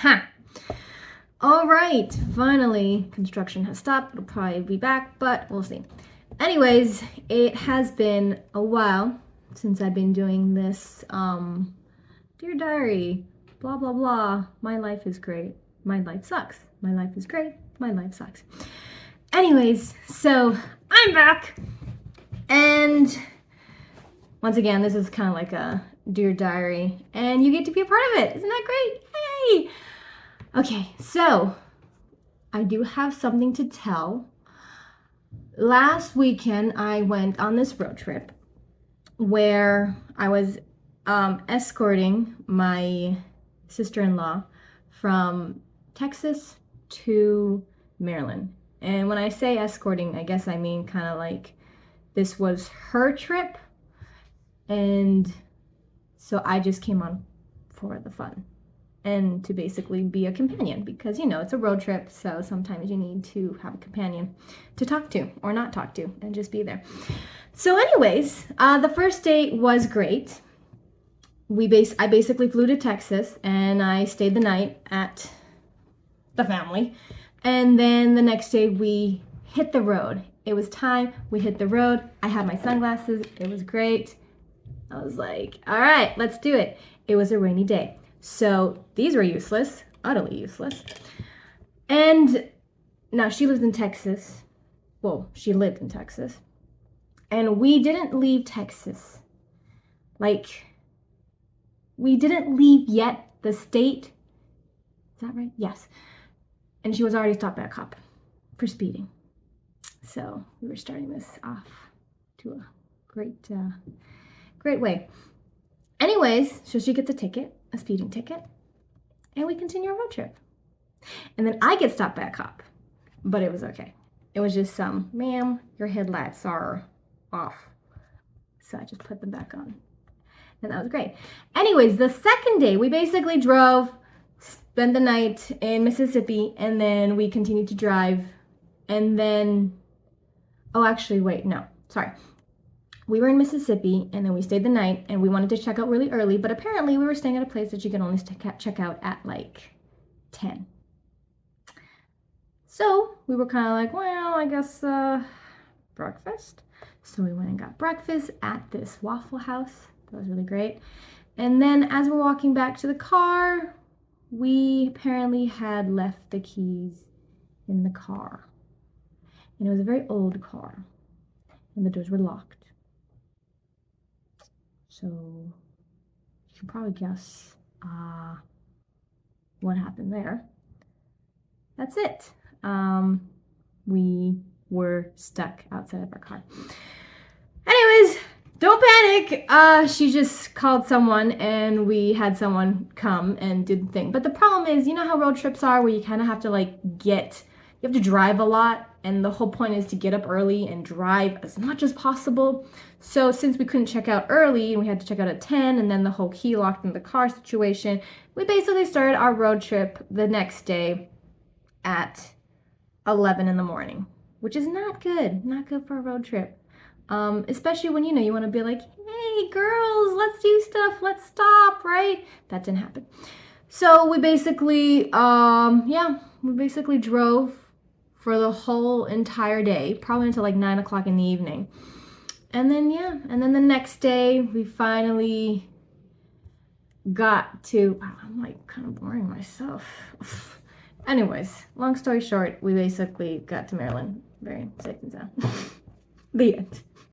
Ha! All right, finally, construction has stopped. It'll probably be back, but we'll see. Anyways, it has been a while since I've been doing this. Dear diary, blah, blah, blah. My life is great. My life sucks. My life is great. My life sucks. Anyways, so I'm back. And once again, this is kind of like a Dear Diary, and you get to be a part of it. Isn't that great? Hey! Okay, so I do have something to tell. Last weekend, I went on this road trip where I was escorting my sister-in-law from Texas to Maryland. And when I say escorting, I guess I mean kind of like this was her trip, and so I just came on for the fun and to basically be a companion because, you know, it's a road trip, so sometimes you need to have a companion to talk to or not talk to and just be there. So anyways, the first day was great. I basically flew to Texas and I stayed the night at the family, and then the next day we hit the road. It was time, we hit the road. I had my sunglasses, it was great. I was like, all right, let's do it. It was a rainy day, so these were useless, utterly useless. And now she lives in Texas. Well, she lived in Texas. And we didn't leave Texas. Like, we didn't leave yet the state. Is that right? Yes. And she was already stopped by a cop for speeding. So we were starting this off to a great way. Anyways, so she gets a speeding ticket, and we continue our road trip. And then I get stopped by a cop, but it was okay. It was just ma'am, your headlights are off. So I just put them back on, and that was great. Anyways, the second day, we basically spent the night in Mississippi, and then we continued to drive, and then, oh, actually, wait, no, sorry. We were in Mississippi, and then we stayed the night, and we wanted to check out really early, but apparently we were staying at a place that you can only check out at like 10. So we were kind of like, well, I guess breakfast. So we went and got breakfast at this Waffle House. That was really great. And then as we're walking back to the car, we apparently had left the keys in the car. And it was a very old car, and the doors were locked. So you can probably guess what happened there. That's it. We were stuck outside of our car. Anyways, don't panic. She just called someone, and we had someone come and do the thing. But the problem is, you know how road trips are where you kind of have to you have to drive a lot, and the whole point is to get up early and drive as much as possible. So since we couldn't check out early and we had to check out at 10, and then the whole key locked in the car situation, we basically started our road trip the next day at 11 in the morning, which is not good for a road trip. Especially when, you want to be like, hey girls, let's do stuff, let's stop, right? That didn't happen. So we basically, drove for the whole entire day, probably until like 9 o'clock in the evening. And then the next day we finally got to, wow, I'm like kind of boring myself. Anyways, long story short, we basically got to Maryland very safe and sound. The end.